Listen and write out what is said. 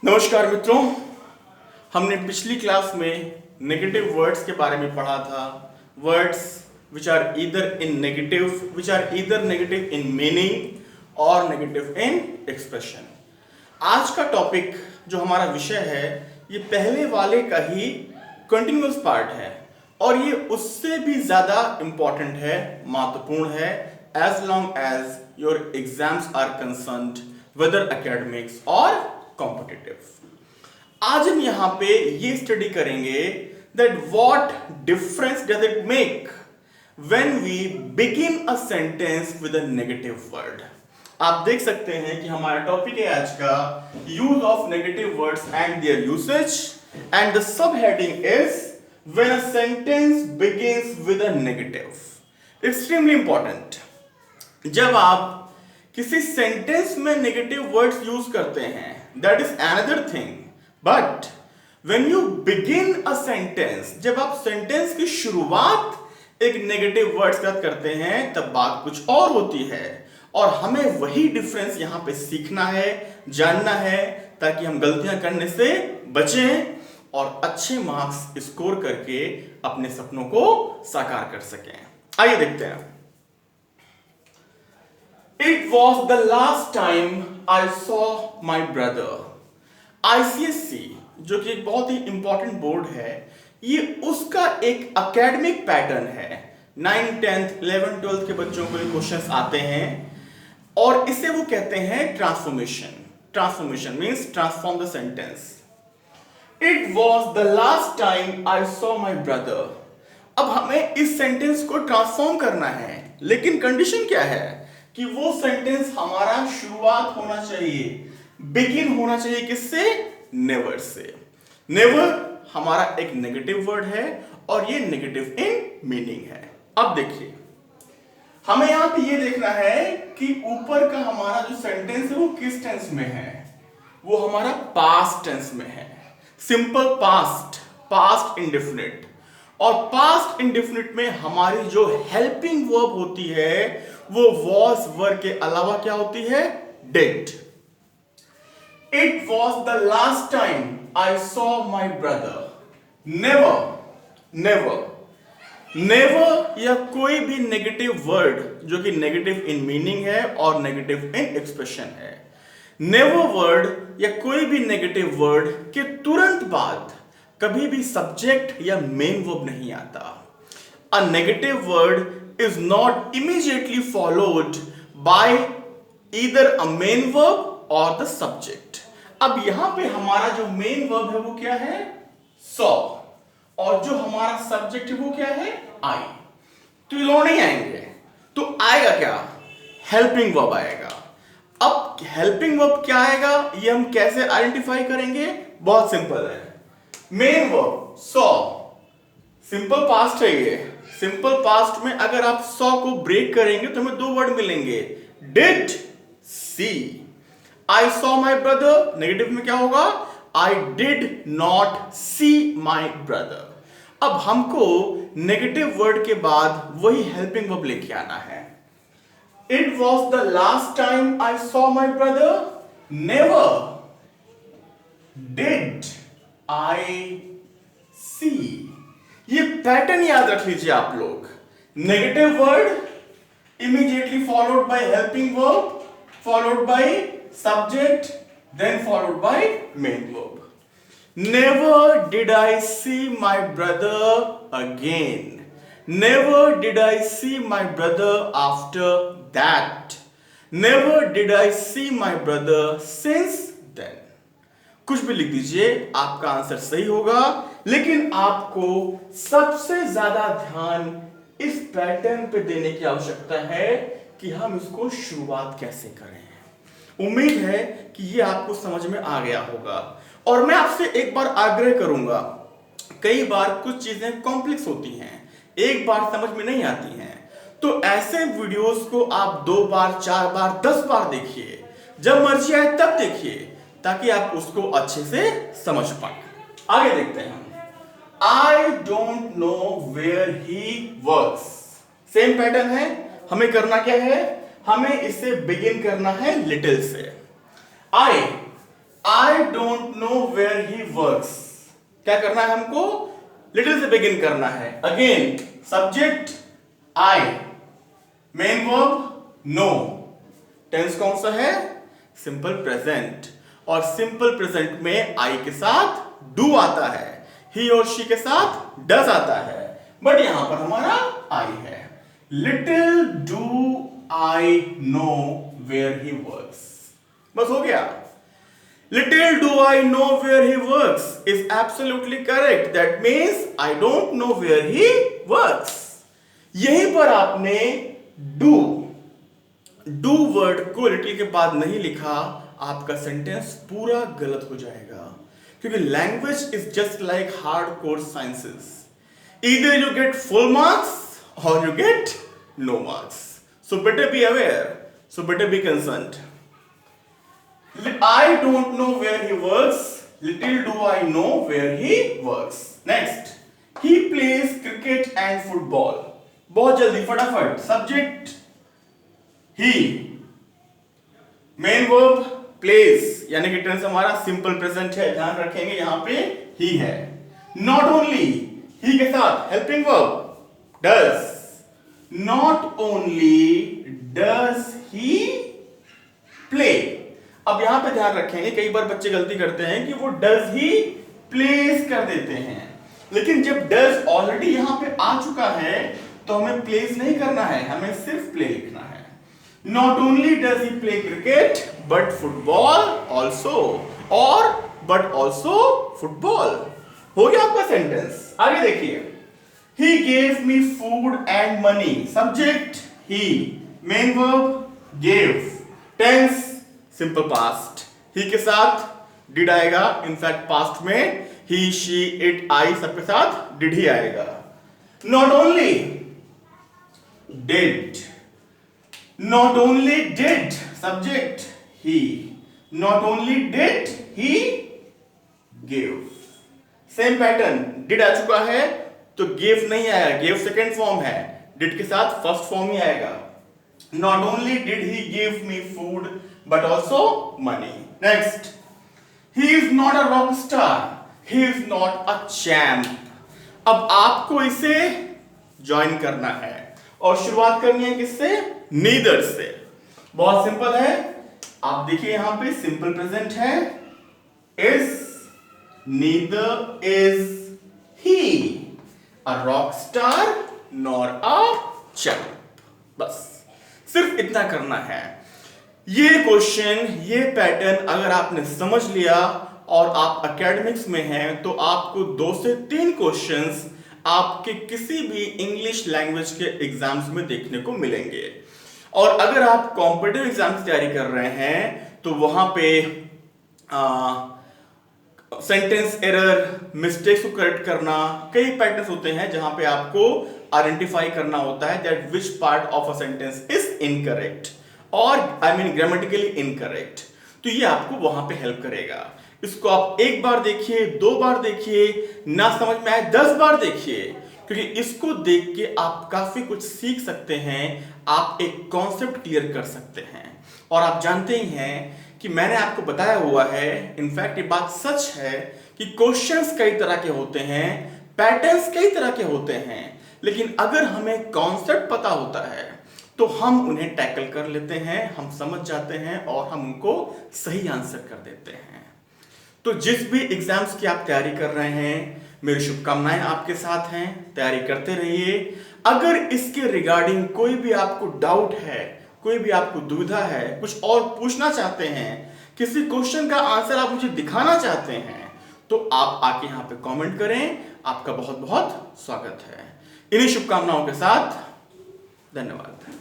नमस्कार मित्रों, हमने पिछली क्लास में नेगेटिव वर्ड्स के बारे में पढ़ा था। Words which are either negative in meaning और नेगेटिव इन एक्सप्रेशन। आज का टॉपिक जो हमारा विषय है ये पहले वाले का ही कंटिन्यूअस पार्ट है और ये उससे भी ज्यादा इंपॉर्टेंट है, महत्वपूर्ण है, as long as your exams are concerned, whether academics और कॉम्पिटिटिव। आज हम यहां पे ये स्टडी करेंगे that what difference does it make when we begin a sentence with a negative word. आप देख सकते हैं कि हमारा टॉपिक है आज का use of negative words and their usage, and the sub heading is when a sentence begins with a negative. Extremely important. जब आप किसी सेंटेंस में नेगेटिव वर्ड्स यूज करते हैं that is another thing, but when you begin a sentence, जब आप sentence की शुरुआत एक नेगेटिव वर्ड्स के साथ करते हैं तब बात कुछ और होती है। और हमें वही डिफरेंस यहां पे सीखना है, जानना है, ताकि हम गलतियां करने से बचें और अच्छे मार्क्स स्कोर करके अपने सपनों को साकार कर सकें। आइए देखते हैं। It was the last time I saw my brother. ICSE जो कि एक बहुत ही इंपॉर्टेंट बोर्ड है, ये उसका एक एकेडमिक पैटर्न है। 9, 10, 11, 12 के बच्चों को ये क्वेश्चंस आते हैं और इसे वो कहते हैं transformation. Transformation means transform the sentence. It was the last time I saw my brother. अब हमें इस सेंटेंस को ट्रांसफॉर्म करना है, लेकिन कंडीशन क्या है कि वो सेंटेंस हमारा शुरुआत होना चाहिए, बिगिन होना चाहिए किससे? Never say. नेवर हमारा एक नेगेटिव वर्ड है और ये नेगेटिव इन मीनिंग है। अब देखिए, हमें यहां पे ये देखना है कि ऊपर का हमारा जो सेंटेंस है वो किस टेंस में है। वो हमारा पास्ट टेंस में है। Simple past, past indefinite. और पास्ट इंडेफिनिट में हमारी जो हेल्पिंग वर्ब होती है वो वॉज वर्ब के अलावा क्या होती है? Did. It was the last time I saw my brother. Never, never, never या कोई भी नेगेटिव वर्ड जो कि नेगेटिव इन मीनिंग है और नेगेटिव इन एक्सप्रेशन है, नेवर वर्ड या कोई भी नेगेटिव वर्ड के तुरंत बाद कभी भी सब्जेक्ट या मेन वर्ब नहीं आता। अ negative word is not immediately followed by either a main verb और द सब्जेक्ट। अब यहां पे हमारा जो मेन वर्ब है वो क्या है? सॉ। और जो हमारा सब्जेक्ट है वो क्या है? आई। तो ये दोनों नहीं आएंगे, तो आएगा क्या? हेल्पिंग वर्ब आएगा। अब हेल्पिंग वर्ब क्या आएगा ये हम कैसे आइडेंटिफाई करेंगे? बहुत सिंपल है। Main verb saw, simple past है ये। सिंपल पास्ट में अगर आप सॉ को ब्रेक करेंगे तो हमें दो वर्ड मिलेंगे, did see. I saw my brother, negative में क्या होगा? I did not see my brother. अब हमको नेगेटिव वर्ड के बाद वही हेल्पिंग वर्ब लेके आना है। It was the last time I saw my brother. Never did I see. ये पैटर्न याद रख लीजिए आप लोग। Negative word immediately followed by helping verb, followed by subject, then followed by main verb. Never did I see my brother again. Never did I see my brother after that. Never did I see my brother since then. कुछ भी लिख दीजिए, आपका answer सही होगा, लेकिन आपको सबसे ज्यादा ध्यान इस पैटर्न पे देने की आवश्यकता है कि हम इसको शुरुआत कैसे करें। उम्मीद है कि ये आपको समझ में आ गया होगा। और मैं आपसे एक बार आग्रह करूंगा, कई बार कुछ चीजें कॉम्प्लेक्स होती हैं, एक बार समझ में नहीं आती हैं, तो ऐसे वीडियोस को आप 2 बार, 4 बार, 10 बार देखिए, जब मर्जी आए तब देखिए, ताकि आप उसको अच्छे से समझ पाए। आगे देखते हैं हम। I don't know where he works. Same pattern है। हमें करना क्या है? हमें इसे बिगिन करना है लिटिल से। I I don't know where he works. क्या करना है हमको? लिटिल से बिगिन करना है। Again subject I, main verb know, tense कौन सा है? सिंपल प्रेजेंट, और सिंपल प्रेजेंट में आई के साथ डू आता है, ही और शी के साथ डज आता है, बट यहां पर हमारा आई है। Little do I know where he works, बस हो गया। Little do I know where he works is absolutely correct. That means I don't know where he works. यहीं पर आपने do वर्ड को लिटिल के बाद नहीं लिखा, आपका सेंटेंस पूरा गलत हो जाएगा, क्योंकि language is just like hardcore sciences. Either you get full marks or you get no marks. So better be aware. So better be concerned. I don't know where he works. Little do I know where he works. Next, he plays cricket and football. बहुत जल्दी फटाफट। Subject he, main verb plays, यानी कि tense हमारा simple present है, ध्यान रखेंगे यहां पे he है। Not only, he के साथ helping verb does. Not only does he play, अब यहां पे ध्यान रखेंगे, कई बार बच्चे गलती करते हैं कि वो डज ही प्लेस कर देते हैं, लेकिन जब डज ऑलरेडी यहां पे आ चुका है तो हमें प्लेस नहीं करना है, हमें सिर्फ प्ले लिखना है। Not only does he play cricket but football also, और बट ऑल्सो फुटबॉल। हो गया आपका सेंटेंस। आगे देखिए, he gave me food and money. Subject he, main verb gave, tense simple past, he के साथ डिड आएगा, इनफैक्ट पास्ट में ही शी इट आई सबके साथ डिड ही आएगा। Not only did, not only did, subject he, not only did he give. Same pattern, did आ चुका है तो गिव नहीं आएगा, गिव सेकेंड फॉर्म है, डिड के साथ फर्स्ट फॉर्म ही आएगा। Not only did he give me food, but also money. Next, he is not a rock star. He is not a champ. अब आपको इसे ज्वाइन करना है और शुरुआत करनी है किससे? Neither से। बहुत सिंपल है, आप देखिए यहां पे सिंपल प्रेजेंट है, is, neither is he a rock star nor a champ। बस सिर्फ इतना करना है। ये क्वेश्चन, ये पैटर्न अगर आपने समझ लिया और आप एकेडमिक्स में हैं तो आपको 2 से 3 क्वेश्चंस आपके किसी भी इंग्लिश लैंग्वेज के एग्जाम्स में देखने को मिलेंगे। और अगर आप कॉम्पिटिटिव एग्जाम की तैयारी कर रहे हैं तो वहां पे सेंटेंस एरर, मिस्टेक्स को करेक्ट करना, कई पैटर्न्स होते हैं जहां पे आपको आइडेंटिफाई करना होता है that which part of a sentence is incorrect और आई मीन ग्रामेटिकली इनकरेक्ट। तो ये आपको वहां पे हेल्प करेगा। इसको आप 1 बार देखिए, 2 बार देखिए, ना समझ में आए 10 बार देखिए, क्योंकि इसको देख के आप काफी कुछ सीख सकते हैं, आप एक कॉन्सेप्ट क्लियर कर सकते हैं। और आप जानते ही हैं कि मैंने आपको बताया हुआ है, इनफैक्ट ये बात सच है कि क्वेश्चंस कई तरह के होते हैं, पैटर्न्स कई तरह के होते हैं, लेकिन अगर हमें कॉन्सेप्ट पता होता है तो हम उन्हें टैकल कर लेते हैं, हम समझ जाते हैं और हम उनको सही आंसर कर देते हैं। तो जिस भी एग्जाम्स की आप तैयारी कर रहे हैं, मेरी शुभकामनाएं आपके साथ हैं, तैयारी करते रहिए। अगर इसके रिगार्डिंग कोई भी आपको डाउट है, कोई भी आपको दुविधा है, कुछ और पूछना चाहते हैं, किसी क्वेश्चन का आंसर आप मुझे दिखाना चाहते हैं, तो आप आके यहाँ पे कमेंट करें। आपका बहुत बहुत स्वागत है। इन्हीं शुभकामनाओं के साथ धन्यवाद।